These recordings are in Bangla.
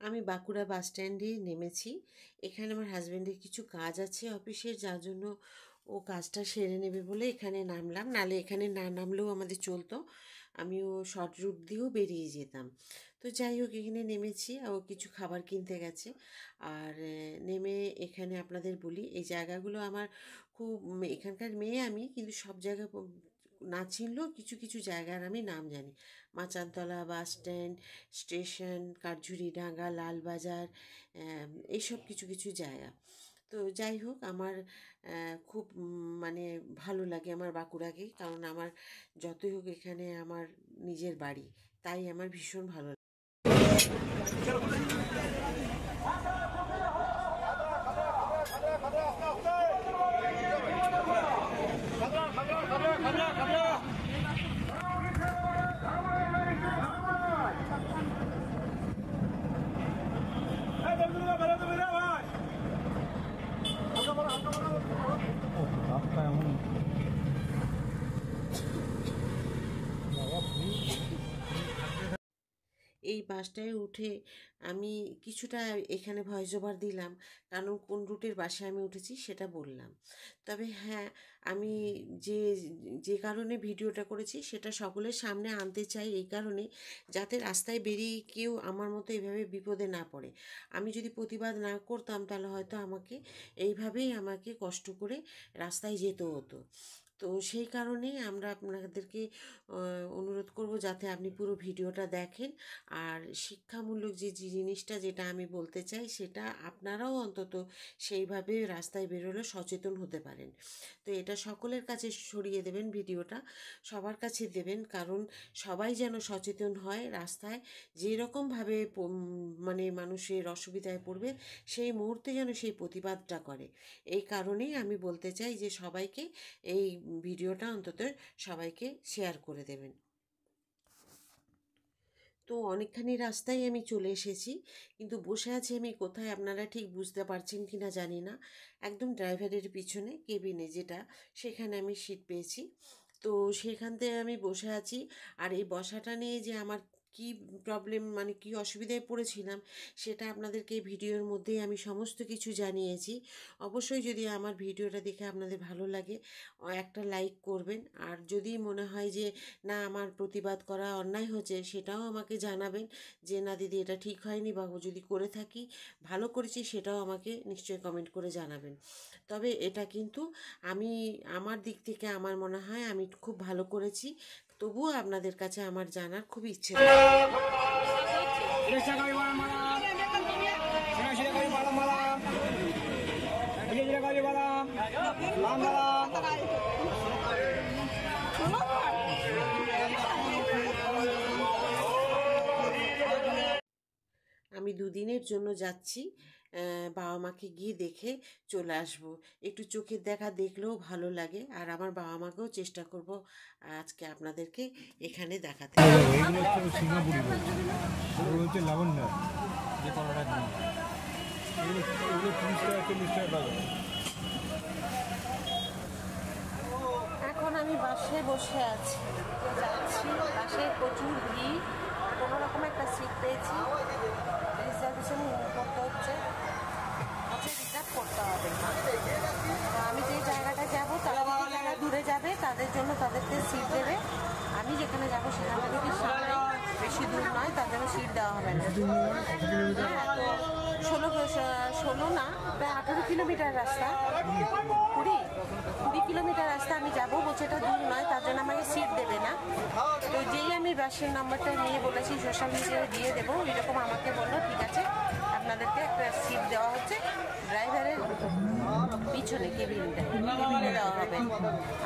আমি বাঁকুড়া বাস স্ট্যান্ডে নেমেছি। এখানে আমার হাজব্যান্ডের কিছু কাজ আছে অফিসের, যার জন্য ও কাজটা সেরে নেবে বলে এখানে নামলাম। নালে এখানে না নামলেও আমাদের চলতো, আমিও শর্ট রুট দিয়েও বেরিয়ে যেতাম। তো যাই হোক, এখানে নেমেছি। ও কিছু খাবার কিনতে গেছে। আর নেমে এখানে আপনাদের বলি, এই জায়গাগুলো আমার খুব, এখানকার মেয়ে আমি, কিন্তু সব জায়গা না চিনলেও কিছু কিছু জায়গার আমি নাম জানি। Machantala bus stand, station, Kathjhuridanga, Lalbazar, এইসব কিছু কিছু জায়গা। তো যাই হোক, আমার খুব মানে ভালো লাগে আমার বাঁকুড়াকে, কারণ আমার যতই হোক এখানে আমার নিজের বাড়ি, তাই আমার ভীষণ ভালো লাগে। এই বাসটায় উঠে আমি কিছুটা এখানে ভয়েস ওভার দিলাম, কারণ কোন রুটের বাসে আমি উঠেছি সেটা বললাম। তবে হ্যাঁ, আমি যে যে কারণে ভিডিওটা করেছি সেটা সকলের সামনে আনতে চাই, এই কারণে যাতে রাস্তায় বেরিয়ে কেউ আমার মতো এভাবে বিপদে না পড়ে। আমি যদি প্রতিবাদ না করতাম তাহলে হয়তো এইভাবেই আমাকে কষ্ট করে রাস্তায় যেতে হতো। তো সেই কারণেই আমরা আপনাদেরকে অনুরোধ করব যাতে আপনি পুরো ভিডিওটা দেখেন। আর শিক্ষামূলক যে জিনিসটা, যেটা আমি বলতে চাই, সেটা আপনারাও অন্তত সেইভাবে রাস্তায় বেরোলে সচেতন হতে পারেন। তো এটা সকলের কাছে ছড়িয়ে দেবেন, ভিডিওটা সবার কাছে দেবেন, কারণ সবাই যেন সচেতন হয়। রাস্তায় যেরকমভাবে মানে মানুষের অসুবিধায় পড়বে, সেই মুহূর্তে যেন সেই প্রতিবাদটা করে। এই কারণেই আমি বলতে চাই যে সবাইকে এই ভিডিওটা অন্তত সবাইকে শেয়ার করে দেবেন। তো অনেকখানি রাস্তায় আমি চলে এসেছি, কিন্তু বসে আছি আমি কোথায় আপনারা ঠিক বুঝতে পারছেন কি না জানি না। একদম ড্রাইভারের পিছনে কেবিনে, যেটা, সেখানে আমি সিট পেয়েছি। তো সেখান থেকে আমি বসে আছি। আর এই বসাটা নিয়ে যে আমার কি প্রবলেম, মানে কি অসুবিধায় পড়েছিলাম, সেটা আপনাদেরকে এই ভিডিওর মধ্যেই আমি সমস্ত কিছু জানিয়েছি। অবশ্যই যদি আমার ভিডিওটা দেখে আপনাদের ভালো লাগে, একটা লাইক করবেন। আর যদি মনে হয় যে না, আমার প্রতিবাদ করা অন্যায় হচ্ছে, সেটাও আমাকে জানাবেন যে না দিদি, এটা ঠিক হয়নি, বা যদি করে থাকি ভালো করেছি, সেটাও আমাকে নিশ্চয়ই কমেন্ট করে জানাবেন। তবে এটা কিন্তু আমার দিক থেকে আমার মনে হয় আমি খুব ভালো করেছি। তবুও আপনাদের কাছে আমার জানার খুব ইচ্ছে। আমি দুদিনের জন্য যাচ্ছি, বাবা মাকে গিয়ে দেখে চলে আসব। একটু চোখের দেখা দেখলেও ভালো লাগে। আর আমার বাবা মাকেও চেষ্টা করব আজকে আপনাদেরকে এখানে দেখাতে। এখন আমি বাসে বসে আছি, যাচ্ছি। বাসে প্রচুর ভিড়, কোনো রকম একটা সিট পেয়েছি, রিজার্ভেশন করতে হচ্ছে, রিজার্ভ করতে হবে। আমি যে জায়গাটায় যাবো, যারা দূরে যাবে তাদের জন্য তাদেরকে সিট দেবে। আমি যেখানে যাবো সেখানে থেকে সামনে, বেশি দূর নয়, তার জন্য সিট দেওয়া হবে না। তো 16 না, প্রায় 18 কিলোমিটার রাস্তা, 20 কিলোমিটার রাস্তা আমি যাবো, বলছে এটা দূর নয়, তার জন্য আমাকে সিট দেবে না। তো যেই আমি বাসের নাম্বারটা নিয়ে বলেছি সোশ্যাল মিডিয়ায় দিয়ে দেবো, এরকম আমাকে বললো ঠিক আছে, আপনাদেরকে একটা সিট দেওয়া হচ্ছে ড্রাইভারের পিছনে, কেবিনে দেওয়া হবে।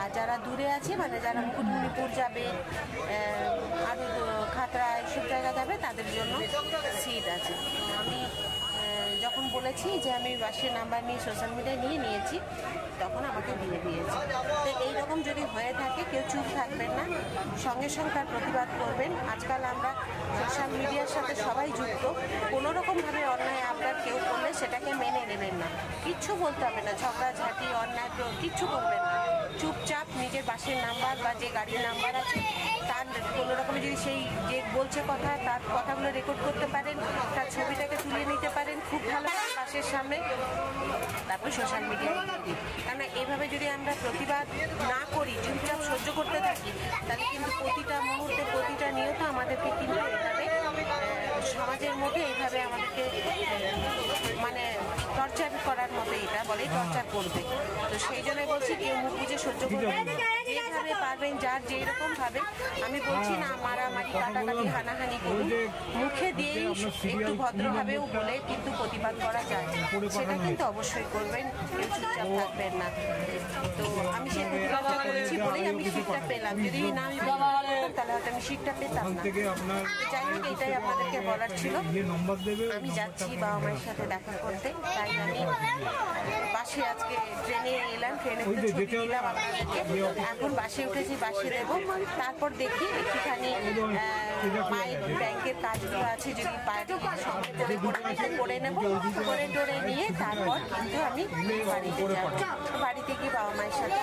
আর যারা দূরে আছে, মানে যারা মুকুটমণিপুর যাবে, আরও খাতড়া, এইসব জায়গা যাবে, তাদের জন্য সিট আছে। আমি যখন বলেছি যে আমি বাসের নাম্বার নিয়ে সোশ্যাল মিডিয়ায় নিয়েছি, তখন আমাকে দিয়ে দিয়েছে। তো এইরকম যদি হয়ে থাকে, কেউ চুপ থাকবেন না, সঙ্গে সঙ্গে তার প্রতিবাদ করবেন। আজকাল আমরা সোশ্যাল মিডিয়ার সাথে সবাই যুক্ত, কোনোরকমভাবে অন্যায় আপনার কেউ করলে সেটাকে মেনে নেবেন না, কিচ্ছু বলতে হবে না, ঝগড়াঝাঁটি, অন্যায় কিচ্ছু করবেন না। চুপচাপ নিজের বাসের নাম্বার বা যে গাড়ির নাম্বার আছে তার কোনোরকম, যদি সেই যে বলছে কথা, তার কথাগুলো রেকর্ড করতে পারেন, তার ছবিটাকে তুলে দেশের সামনে, তারপর সোশ্যাল মিডিয়ায় দিই। কারণ এইভাবে যদি আমরা প্রতিবাদ না করি, চুপচাপ সহ্য করতে থাকি, তাহলে কিন্তু প্রতিটা মুহূর্তে প্রতিটা নিয়ত আমাদেরকে কিন্তু এভাবে সমাজের মধ্যে এইভাবে আমাদেরকে মানে টর্চার করার মতো, এটা বলে টর্চার করবে। তো সেই জন্য বলছি কেউ মুখ বুঝে সহ্য করবেন, যেভাবে পারবেন যার যেরকম ভাবে। আমি বলছি না মারামারি কাটাকাটি হানাহানি করুন, মুখে দিয়েই একটু ভদ্রভাবেও বলে কিন্তু প্রতিবাদ করা যায়, সেটা কিন্তু অবশ্যই করবেন, কেউ চুপচাপ থাকবেন না। তো আমি সেই প্রতিবাদটা করেছি বলেই আমি শিক্ষা পেলাম, যদি না আমি তাহলে হয়তো আমি শিক্ষা পেতাম না। যাই হোক, এটাই আপনাদেরকে বলার ছিল। আমি যাচ্ছি বাবা মায়ের সাথে দেখা করতে, তাই আমি বাসে আজকে ট্রেনে এলাম, ট্রেনে ছুটি দিলাম আপনাদেরকে। এখন বাসে উঠেছি, বাসে দেবো, তারপর দেখি একটুখানি মায়ের ব্যাংকের কাজগুলো আছে, যদি পারি সঙ্গে করে নেবো, করে টোরে নিয়ে তারপর কিন্তু আমি বাড়িতে যাবো। বাড়িতে গিয়ে বাবা মায়ের সাথে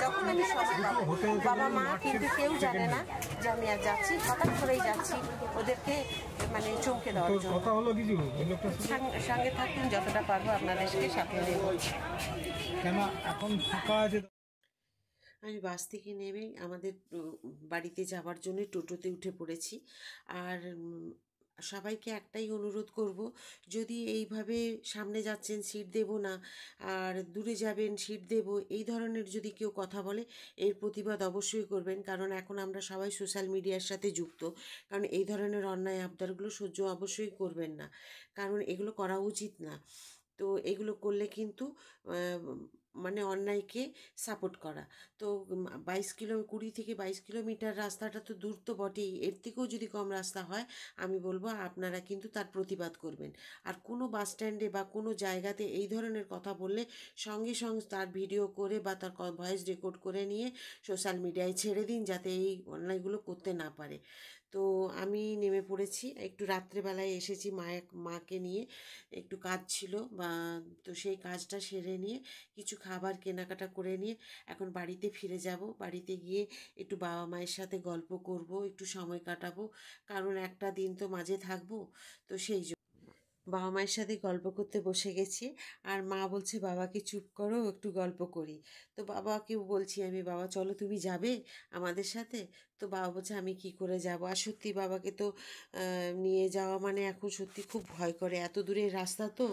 যখন আমি বাবা মা কিন্তু কেউ জানে না যে আমি আর যাচ্ছি, হঠাৎ করেই যাচ্ছি ওদেরকে মানে চমকে দেওয়ার জন্য। সঙ্গে থাকুন, যতটা পারবো আপনাদেরকে সাথে দেবো। আমি বাস থেকে নেমে আমাদের বাড়িতে যাওয়ার জন্য টোটোতে উঠে পড়েছি। আর সবাইকে একটাই অনুরোধ করব, যদি এইভাবে সামনে যাচ্ছেন সিট দেব না, আর দূরে যাবেন সিট দেব, এই ধরনের যদি কেউ কথা বলে, এর প্রতিবাদ অবশ্যই করবেন। কারণ এখন আমরা সবাই সোশ্যাল মিডিয়ার সাথে যুক্ত, কারণ এই ধরনের অন্যায় আবদারগুলো সহ্য অবশ্যই করবেন না, কারণ এগুলো করা উচিত না। তো এগুলো করলে কিন্তু মানে অন্যায়কে সাপোর্ট করা। তো 20 থেকে 22 কিলোমিটার রাস্তাটা তো দূর তো বটেই, এর থেকেও যদি কম রাস্তা হয় আমি বলবো আপনারা কিন্তু তার প্রতিবাদ করবেন। আর কোনো বাস স্ট্যান্ডে বা কোনো জায়গাতে এই ধরনের কথা বললে সঙ্গে সঙ্গে তার ভিডিও করে বা তার ভয়েস রেকর্ড করে নিয়ে সোশ্যাল মিডিয়ায় ছেড়ে দিন, যাতে এই অন্যায়গুলো করতে না পারে। তো আমি নেমে পড়েছি, একটু রাত্রেবেলায় এসেছি, মাকে নিয়ে একটু কাজ ছিল বা, তো সেই কাজটা সেরে নিয়ে কিছু খাবার কেনাকাটা করে নিয়ে এখন বাড়িতে ফিরে যাব। বাড়িতে গিয়ে একটু বাবা মায়ের সাথে গল্প করব, একটু সময় কাটাবো, কারণ একটা দিন তো মাঝে থাকবো। তো সেই জন্য বাবা মায়ের সাথে গল্প করতে বসে গেছি। আর মা বলছে বাবাকে চুপ করো, একটু গল্প করি। তো বাবাকেও বলছি আমি, বাবা চলো তুমি যাবে আমাদের সাথে। তো বাবা বলছে আমি কি করে যাব। আর সত্যি বাবাকে তো নিয়ে যাওয়া মানে এখন সত্যি খুব ভয় করে, এত দূরের রাস্তা তো,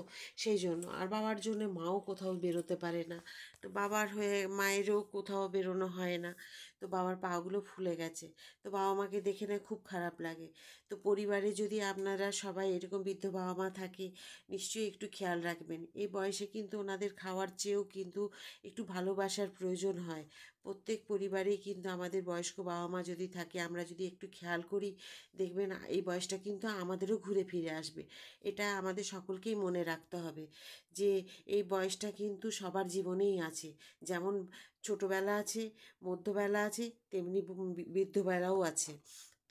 সেই জন্য। আর বাবার জন্য মাও কোথাও বেরোতে পারে না, তো বাবার হয়ে মায়েরও কোথাও বেরোনো হয় না। তো বাবার পাগুলো ফুলে গেছে, তো বাবা মাকে দেখে না খুব খারাপ লাগে। তো পরিবারে যদি আপনারা সবাই এরকম বৃদ্ধ বাবা মা থাকে, নিশ্চয়ই একটু খেয়াল রাখবেন। এই বয়সে কিন্তু ওনাদের খাওয়ার চেয়েও কিন্তু একটু ভালোবাসার প্রয়োজন হয়। প্রত্যেক পরিবারেই কিন্তু আমাদের বয়স্ক বাবা মা যদি থাকে, আমরা যদি একটু খেয়াল করি, দেখবেন এই বয়সটা কিন্তু আমাদেরও ঘুরে ফিরে আসবে। এটা আমাদের সকলকেই মনে রাখতে হবে যে এই বয়সটা কিন্তু সবার জীবনেই আছে। যেমন ছোটোবেলা আছে, মধ্যবেলা আছে, তেমনি বৃদ্ধবেলাও আছে।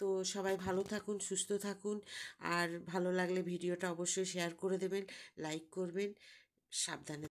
তো সবাই ভালো থাকুন, সুস্থ থাকুন। আর ভালো লাগলে ভিডিওটা অবশ্যই শেয়ার করে দেবেন, লাইক করবেন, সাবধানে।